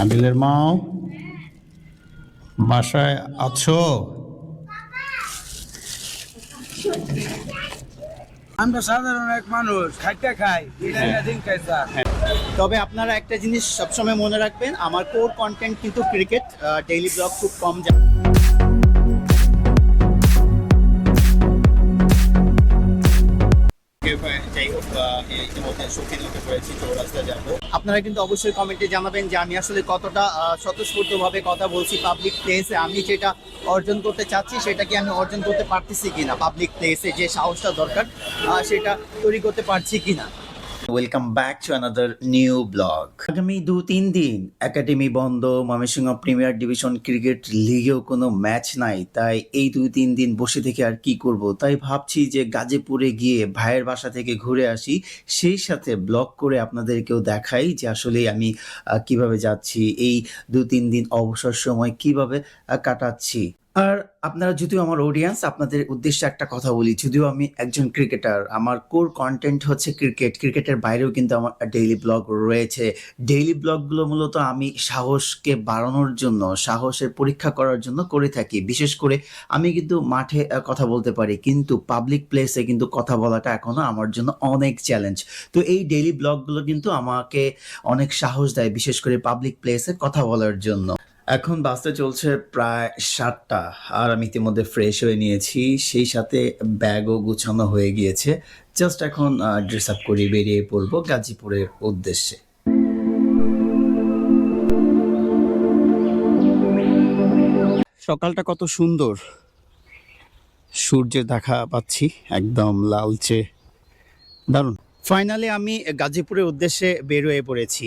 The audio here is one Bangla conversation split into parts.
আদিলের মাও বাসায় আছো? আমরা সাধারণ এক মানুষ খাইতে খাই দিন খাই স্যার। তবে আপনারা একটা জিনিস সবসময় মনে রাখবেন, আমার কোর কন্টেন্ট কিন্তু ক্রিকেট। ডেইলি ব্লগ খুব কম যায়। আপনারা কিন্তু অবশ্যই কমেন্টে জানাবেন যে আমি আসলে কতটা স্বতঃস্ফূর্তভাবে কথা বলছি পাবলিক প্লেসে। আমি যেটা অর্জন করতে চাচ্ছি সেটা কি আমি অর্জন করতে পারতেছি কিনা, পাবলিক প্লেসে যে সাহসটা দরকার সেটা তৈরি করতে পারছি কিনা। Welcome back to another new blog. আগামী 2-3 দিন একাডেমি বন্ধ, ময়মনসিংহ প্রিমিয়ার ডিভিশন ক্রিকেট লিগেও কোনো ম্যাচ নাই। তাই এই 2-3 দিন বসে থেকে আর কি করব, তাই ভাবছি যে গাজীপুরে গিয়ে ভাইয়ের বাসা থেকে ঘুরে আসি, সেই সাথে ব্লগ করে আপনাদেরকেও দেখাই যে আসলে আমি কিভাবে যাচ্ছি, এই 2-3 দিন অবসর সময় কিভাবে কাটাচ্ছি। আর আপনারা যদিও আমার অডিয়েন্স, আপনাদের উদ্দেশ্যে একটা কথা বলি, যদিও আমি একজন ক্রিকেটার, আমার কোর কন্টেন্ট হচ্ছে ক্রিকেটের বাইরেও কিন্তু আমার ডেইলি ব্লগ রয়েছে। ডেইলি ব্লগগুলো মূলত আমি সাহসকে বাড়ানোর জন্য, সাহসের পরীক্ষা করার জন্য করে থাকি। বিশেষ করে আমি কিন্তু মাঠে কথা বলতে পারি, কিন্তু পাবলিক প্লেসে কিন্তু কথা বলাটা এখনো আমার জন্য অনেক চ্যালেঞ্জ। তো এই ডেইলি ব্লগগুলো কিন্তু আমাকে অনেক সাহস দেয়, বিশেষ করে পাবলিক প্লেসে কথা বলার জন্য। এখন বাসে চলছে প্রায় 7টা, আর আমি ইতিমধ্যে ফ্রেশ হয়ে নিয়েছি, সেই সাথে ব্যাগও গুছানো হয়ে গিয়েছে। জাস্ট এখন ড্রেস আপ করে বেরিয়ে পড়বো গাজীপুরের উদ্দেশ্যে। সকালটা কত সুন্দর, সূর্যের দেখা পাচ্ছি, একদম লালচে, দারুণ। ফাইনালি আমি গাজীপুরের উদ্দেশ্যে বের হয়ে পড়েছি।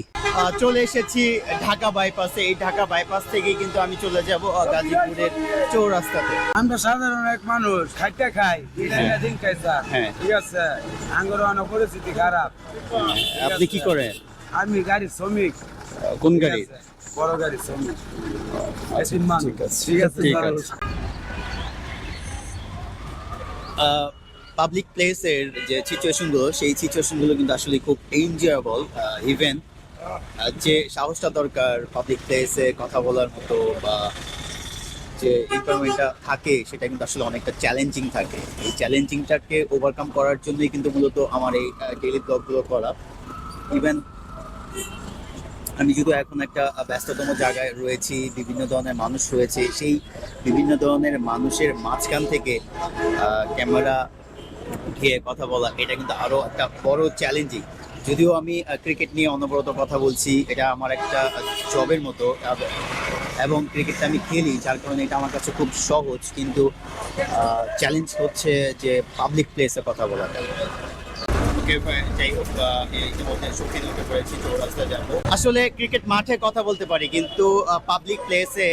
চলে এসেছি ঢাকা বাইপাসে। এই ঢাকা বাইপাস থেকে কিন্তু আমি চলে যাব গাজীপুরের চৌরাস্তাতে। আমরা সাধারণ এক মানুষ খাইতে খাই দিন খাই স্যার। ঠিক আছে, আঙ্গুর অনেক পরিস্থিতি খারাপ। আপনি কি করেন? আমি গাড়ির শ্রমিক। কোন গাড়ি? বড় গাড়ির শ্রমিক। ঠিক আছে, ঠিক আছে, ঠিক আছে। পাবলিক প্লেসের যে সিচুয়েশনগুলো, সেই সিচুয়েশনগুলো কিন্তু আসলে খুব এনজয়েবল। ইভেন যে সাহসটা দরকার পাবলিক প্লেসে কথা বলার মতো, বা যে এনভায়রনমেন্টটা থাকে, সেটা কিন্তু আসলে অনেকটা চ্যালেঞ্জিং থাকে। এই চ্যালেঞ্জিংটাকে ওভারকাম করার জন্যই কিন্তু মূলত আমার এই ডেইলি ব্লগগুলো করা। ইভেন আমি যদি এখন একটা ব্যস্ততম জায়গায় রয়েছি, বিভিন্ন ধরনের মানুষ রয়েছে, সেই বিভিন্ন ধরনের মানুষের মাঝখান থেকে ক্যামেরা উঠিয়ে কথা বলা, এটা কিন্তু আরও একটা বড় চ্যালেঞ্জিং। যদিও আমি ক্রিকেট নিয়ে অনবরত কথা বলছি, এটা আমার একটা জবের মতো, এবং ক্রিকেটটা আমি খেলি, যার কারণে এটা আমার কাছে খুব সহজ। কিন্তু চ্যালেঞ্জ হচ্ছে যে পাবলিক প্লেসে কথা বলাটা। আসলে ক্রিকেট মাঠে কথা বলতে পারি, কিন্তু পাবলিক প্লেসে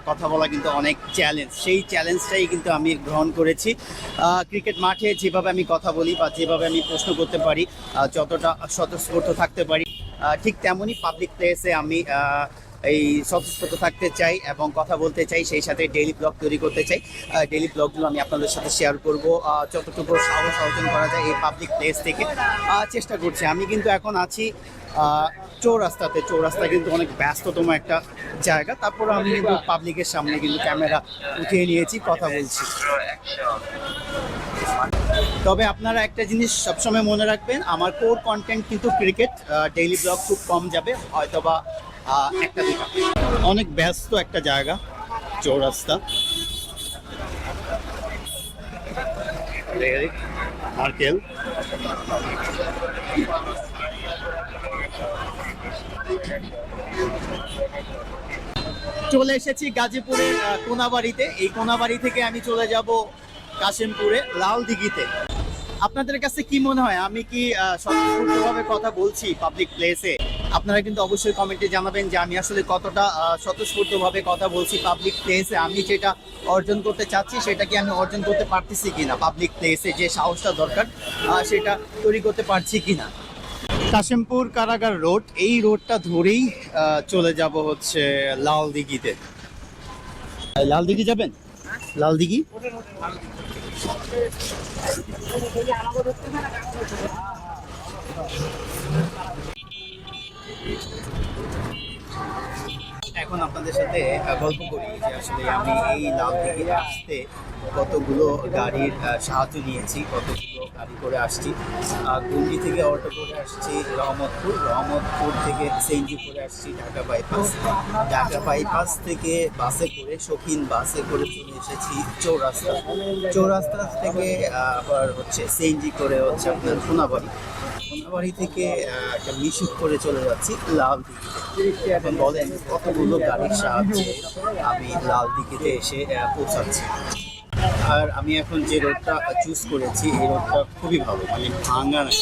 কথা বলা কিন্তু অনেক চ্যালেঞ্জ। সেই চ্যালেঞ্জটাই কিন্তু আমি গ্রহণ করেছি। ক্রিকেট মাঠে যেভাবে আমি কথা বলি বা যেভাবে আমি প্রশ্ন করতে পারি, যতটা স্বতঃস্ফূর্ত থাকতে পারি, ঠিক তেমনই পাবলিক প্লেসে আমি এই স্বতঃস্ফূর্ত থাকতে চাই এবং কথা বলতে চাই। সেই সাথে ডেইলি ব্লগ তৈরি করতে চাই। ডেইলি ব্লগগুলো আমি আপনাদের সাথে শেয়ার করব, যতটুকু সাহস অর্জন করা যায় এই পাবলিক প্লেস থেকে চেষ্টা করছি। আমি কিন্তু এখন আছি চৌরাস্তাতে। চৌরাস্তা কিন্তু অনেক ব্যস্ততম একটা জায়গা, তারপরে আমি কিন্তু পাবলিকের সামনে কিন্তু ক্যামেরা উঠিয়ে নিয়েছি, কথা বলছি। তবে আপনারা একটা জিনিস সবসময় মনে রাখবেন, আমার কোর কন্টেন্ট কিন্তু ক্রিকেট। ডেইলি ব্লগ খুব কম যাবে, হয়তোবা একটা দুটা। অনেক ব্যস্ত একটা জায়গা চৌরাস্তা, মার্কেল। চলে এসেছি গাজীপুরের কোনাবাড়িতে। এই কোনাবাড়ি থেকে আমি চলে যাব কাশিমপুরে লালদিঘিতে। আপনাদের কাছে কি মনে হয়, আমি কি স্বতঃস্ফূর্তভাবে কথা বলছি পাবলিক প্লেসে? আপনারা কিন্তু অবশ্যই কমেন্টে জানাবেন যে আমি আসলে কতটা স্বতঃস্ফূর্তভাবে কথা বলছি পাবলিক প্লেসে। আমি যেটা অর্জন করতে চাচ্ছি সেটা কি আমি অর্জন করতে পারতেছি কিনা, পাবলিক প্লেসে যে সাহসটা দরকার সেটা তৈরি করতে পারছি কিনা। কাশিমপুর কারাগার রোড, এই রোডটা ধরেই চলে যাব হচ্ছে লালদিঘিতে। লালদিঘি যাবেন? লালদিঘি এখন আপনাদের সাথে গল্প করি যে আসলে আমি এই লাল থেকে আসতে কতগুলো গাড়ির সাহায্য নিয়েছি, কতগুলো গাড়ি করে আসছি। গুলজি থেকে অটো করে আসছি রহমতপুর থেকে সিএনজি করে আসছি ঢাকা বাইপাস থেকে বাসে করে শৌখিন বাসে করে চলে এসেছি চৌরাস্তা থেকে আবার হচ্ছে সিএনজি করে হচ্ছে আপনার সোনাবাড়ি থেকে একটা মিশুক করে চলে যাচ্ছি লাল দিঘিতে। এখন বলেন কতগুলো গাড়ির সাহায্যে আমি লাল দিঘিতে এসে পৌঁছাচ্ছি। আর আমি এখন যে রোডটা চুজ করেছি এই রোডটা খুবই ভালো, মানে ভাঙা নাই।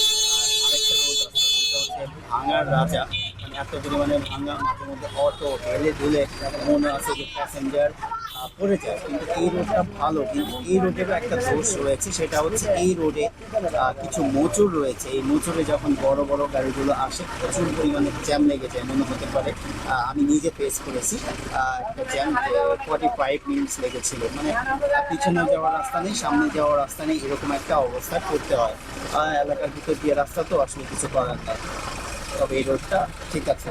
আরেকটা রোড আছে এটা হচ্ছে ভাঙার রাজা, মানে এত পরিমাণে ভাঙা, মাঝে মধ্যে অটো ঢেলে ঢুলে মনে আছে যে প্যাসেঞ্জার পড়ে যায়। কিন্তু এই রোডটা ভালো, কিন্তু এই রোডেরও একটা দোষ রয়েছে, সেটা হচ্ছে এই রোডে কিছু মোচড় রয়েছে। এই মোচড়ে যখন বড় বড় গাড়িগুলো আসে প্রচুর পরিমাণে জ্যাম লেগে যায়, মনে হতে পারে আমি নিজে ফেস করেছি একটা জ্যাম 45 মিনিটস লেগেছিল। মানে পিছনে যাওয়ার রাস্তা নেই, সামনে যাওয়ার রাস্তা নেই, এরকম একটা অবস্থায় পড়তে হয়। এলাকার ভিতর দিয়ে রাস্তা তো আসলে কিছু করার নেই। তবে এই রোডটা ঠিক আছে,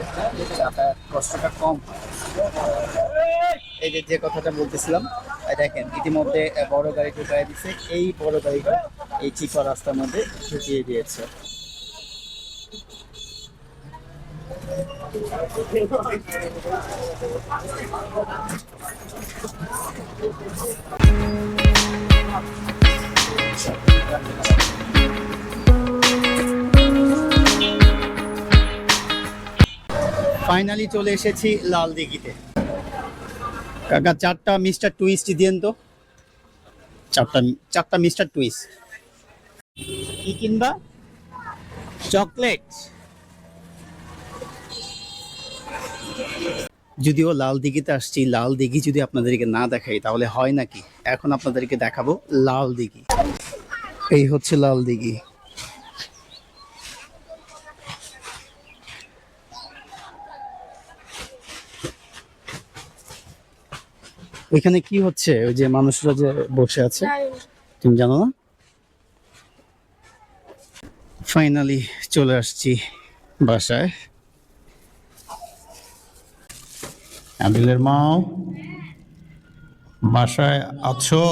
যাতায়াত কষ্টটা কম হয়। এই যে কথাটা বলতেছিলাম, দেখেন ইতিমধ্যে বড় গাড়ি ঢুকাই দিচ্ছে, এই বড় গাড়িটা এই চিপা রাস্তার মধ্যে ঢুকিয়ে দিয়েছে। ফাইনালি চলে এসেছি লাল দিঘিতে। কাকা 4টা মিস্টার টুইস্ট দিয়েন তো, 4টা মিস্টার টুইস্ট। কি কিনবা? চকলেট। যদিও লাল দিঘিতে আসছি, লাল দিঘি যদি আপনাদেরকে না দেখাই তাহলে হয় নাকি। এখন আপনাদেরকে দেখাবো লাল দিঘি। এই হচ্ছে লাল দিঘি। ওইখানে কি হচ্ছে? ওই যে মানুষরা যে বসে আছে, তুমি জানো না? ফাইনালি চলে আসছি বাসায়। আদিলের মা বাসায় আছো?